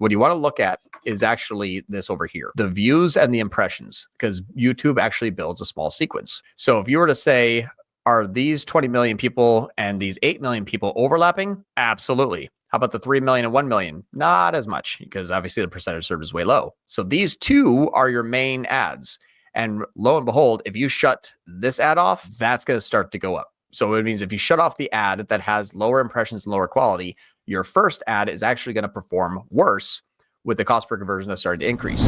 what you want to look at is actually this over here, the views and the impressions, because YouTube actually builds a small sequence. So if you were to say, are these 20 million people and these 8 million people overlapping? Absolutely. How about the 3 million and 1 million? Not as much, because obviously the percentage served is way low. So these two are your main ads. And lo and behold, if you shut this ad off, that's going to start to go up. So it means if you shut off the ad that has lower impressions and lower quality, your first ad is actually going to perform worse with the cost per conversion that's starting to increase.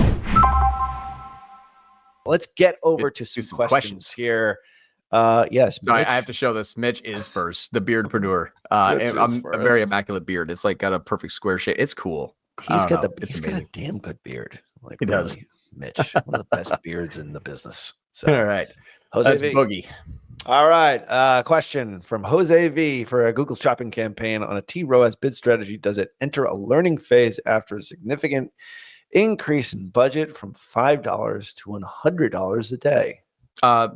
Let's get over to some questions here. Yes. So I have to show this. Mitch is first, the beardpreneur. I'm a very immaculate beard. It's like got a perfect square shape. It's cool. He's got a damn good beard. Like, he does. Mitch, one of the best beards in the business. So, all right. Jose That's V. Boogie. All right. Question from Jose V. For a Google shopping campaign on a T-ROAS bid strategy, does it enter a learning phase after a significant increase in budget from $5 to $100 a day?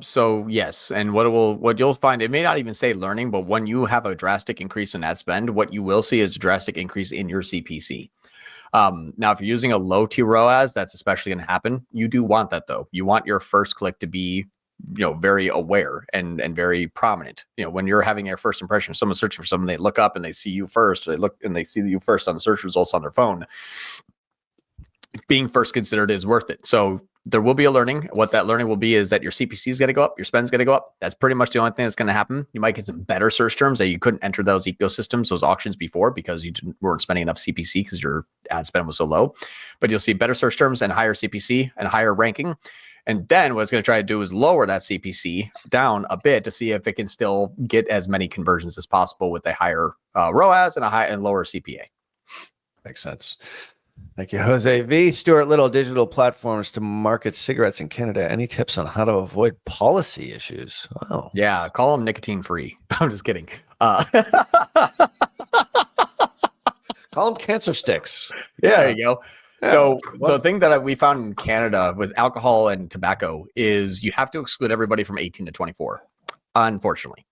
So yes, and what you'll find, it may not even say learning, but when you have a drastic increase in ad spend, what you will see is a drastic increase in your CPC. Now, if you're using a low T-ROAS, that's especially going to happen. You do want that though. You want your first click to be, very aware and very prominent. When you're having your first impression, someone searching for something, they look up and they see you first, or they look and they see you first on the search results on their phone. Being first considered is worth it. So there will be a learning. What that learning will be is that your CPC is going to go up, your spend is going to go up. That's pretty much the only thing that's going to happen. You might get some better search terms that you couldn't enter those ecosystems, those auctions before, because you weren't spending enough CPC because your ad spend was so low. But you'll see better search terms and higher CPC and higher ranking. And then what it's going to try to do is lower that CPC down a bit to see if it can still get as many conversions as possible with a higher ROAS and a lower CPA. Makes sense. Thank you, Jose V. Stuart Little, digital platforms to market cigarettes in Canada. Any tips on how to avoid policy issues? Wow. Yeah, call them nicotine free. I'm just kidding. Call them cancer sticks. Yeah, there you go. Yeah. So the thing that we found in Canada with alcohol and tobacco is you have to exclude everybody from 18 to 24, unfortunately.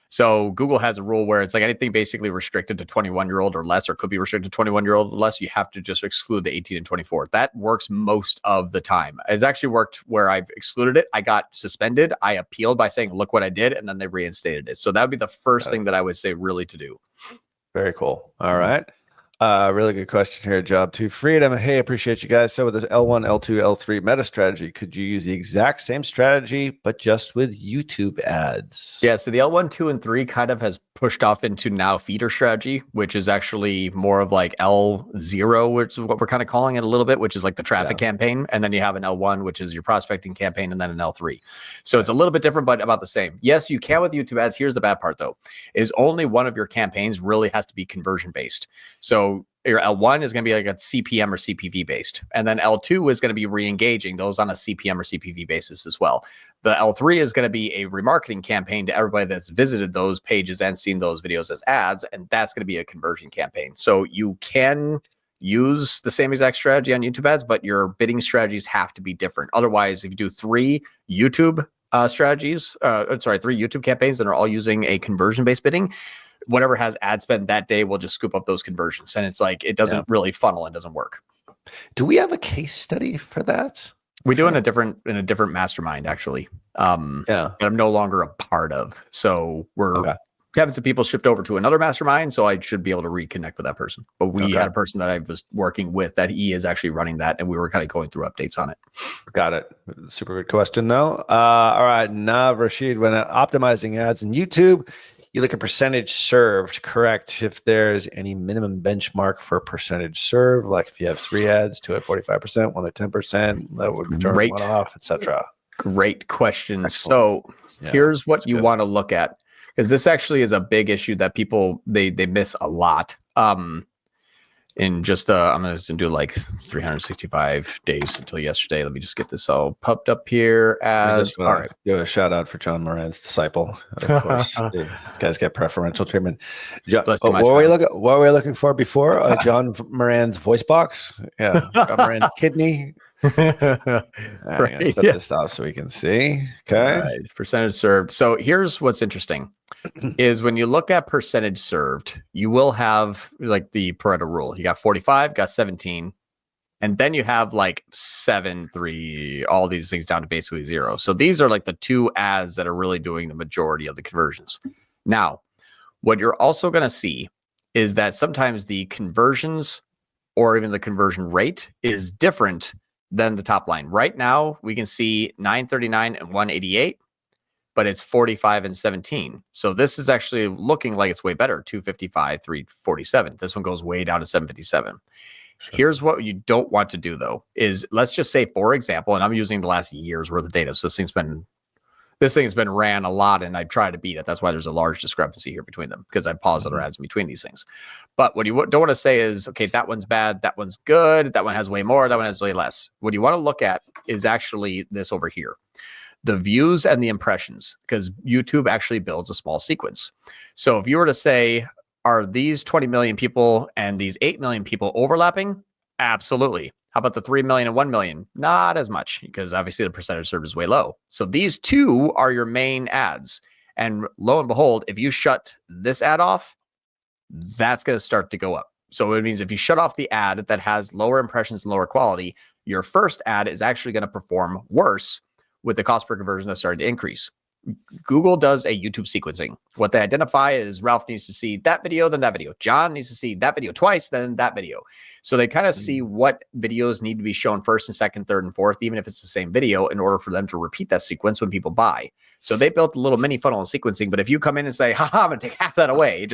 So Google has a rule where it's like anything basically restricted to 21-year-old or less, or could be restricted to 21-year-old or less, you have to just exclude the 18 and 24. That works most of the time. It's actually worked where I've excluded it. I got suspended. I appealed by saying, look what I did, and then they reinstated it. So that would be the first thing that I would say really to do. Very cool. All right. Really good question here. Job 2 Freedom. Hey, appreciate you guys. So with this L1, L2, L3 meta strategy, could you use the exact same strategy, but just with YouTube ads? Yeah. So the L1, 2, and 3 kind of has pushed off into now feeder strategy, which is actually more of like L0, which is what we're kind of calling it a little bit, which is like the traffic campaign. And then you have an L1, which is your prospecting campaign, and then an L3. So it's a little bit different, but about the same. Yes, you can with YouTube ads. Here's the bad part though, is only one of your campaigns really has to be conversion based. So your L1 is going to be like a CPM or CPV based. And then L2 is going to be re-engaging those on a CPM or CPV basis as well. The L3 is going to be a remarketing campaign to everybody that's visited those pages and seen those videos as ads. And that's going to be a conversion campaign. So you can use the same exact strategy on YouTube ads, but your bidding strategies have to be different. Otherwise, if you do 3 YouTube strategies, 3 YouTube campaigns that are all using a conversion-based bidding, whatever has ad spend that day will just scoop up those conversions. And it's like, it doesn't really funnel and doesn't work. Do we have a case study for that? We do in a different mastermind, actually. That I'm no longer a part of. So we're having some people shift over to another mastermind. So I should be able to reconnect with that person. But we had a person that I was working with that he is actually running that. And we were kind of going through updates on it. Got it. Super good question though. All right. Nav Rashid, when optimizing ads in YouTube, you look at percentage served, correct? If there's any minimum benchmark for percentage served, like if you have 3 ads, 2 at 45%, 1 at 10%, that would turn one off, etc. Great question. Excellent. So here's what you want to look at, because this actually is a big issue that people they miss a lot. In just I'm going to do like 365 days until yesterday. Let me just get this all popped up here. As all right, give a shout out for John Moran's disciple. Of course, these guys get preferential treatment. What were we looking for before? John Moran's voice box. Yeah, John Moran's kidney. Right, set this off so we can see. Okay, right. Percentage served. So here's what's interesting. Is when you look at percentage served, you will have like the Pareto rule. You got 45, got 17, And then you have like 7, 3, all these things down to basically 0. So these are like the 2 ads that are really doing the majority of the conversions. Now, what you're also going to see is that sometimes the conversions or even the conversion rate is different than the top line. Right now, we can see 939 and 188, but it's 45 and 17. So this is actually looking like it's way better, 255, 347. This one goes way down to 757. Sure. Here's what you don't want to do, though, is let's just say, for example, and I'm using the last year's worth of data. So this thing's been ran a lot, and I try to beat it. That's why there's a large discrepancy here between them, because I pause other ads in between these things. But what you don't want to say is, okay, that one's bad, that one's good, that one has way more, that one has way less. What you want to look at is actually this over here, the views and the impressions, because YouTube actually builds a small sequence. So if you were to say, are these 20 million people and these 8 million people overlapping? Absolutely. How about the 3 million and 1 million? Not as much, because obviously the percentage served is way low. So these 2 are your main ads. And lo and behold, if you shut this ad off, that's going to start to go up. So it means if you shut off the ad that has lower impressions and lower quality, your first ad is actually going to perform worse with the cost per conversion that's starting to increase. Google does a YouTube sequencing. What they identify is Ralph needs to see that video, then that video. John needs to see that video twice, then that video. So they kind of see what videos need to be shown first and second, third, and fourth, even if it's the same video, in order for them to repeat that sequence when people buy. So they built a little mini funnel in sequencing. But if you come in and say, haha, I'm going to take half that away, it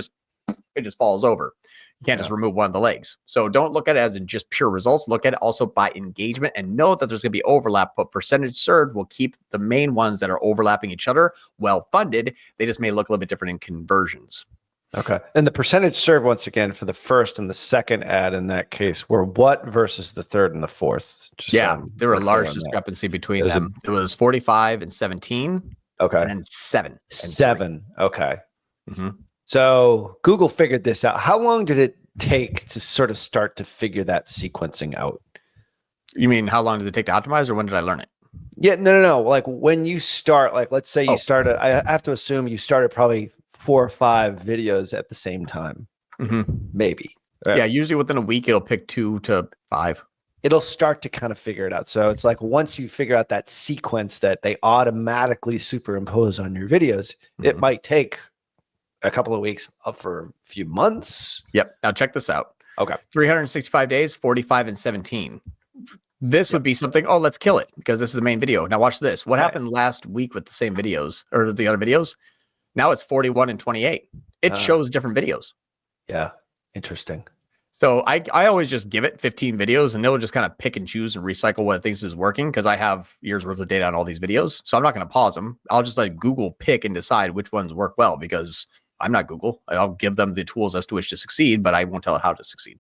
just falls over. You can't just remove one of the legs. So don't look at it as in just pure results. Look at it also by engagement, and know that there's going to be overlap, but percentage served will keep the main ones that are overlapping each other well funded. They just may look a little bit different in conversions. Okay. And the percentage served, once again, for the first and the second ad in that case were what versus the third and the fourth? There were a large discrepancy between them. It was 45 and 17. Okay. And then 7. 7. Okay. Mm-hmm. So Google figured this out. How long did it take to sort of start to figure that sequencing out? You mean how long does it take to optimize, or when did I learn it? Yeah, no. Like when you start, like let's say you started, I have to assume you started probably 4 or 5 videos at the same time. Mm-hmm. Maybe. Yeah, usually within a week, it'll pick 2 to 5. It'll start to kind of figure it out. So it's like once you figure out that sequence that they automatically superimpose on your videos, it might take a couple of weeks, up for a few months. Yep. Now check this out. Okay. 365 days, 45 and 17. This would be something, let's kill it, because this is the main video. Now watch this. What happened last week with the same videos or the other videos? Now it's 41 and 28. It shows different videos. Yeah. Interesting. So I always just give it 15 videos, and it'll just kind of pick and choose and recycle what it thinks is working, because I have years worth of data on all these videos. So I'm not going to pause them. I'll just let Google pick and decide which ones work well, because I'm not Google. I'll give them the tools as to which to succeed, but I won't tell it how to succeed.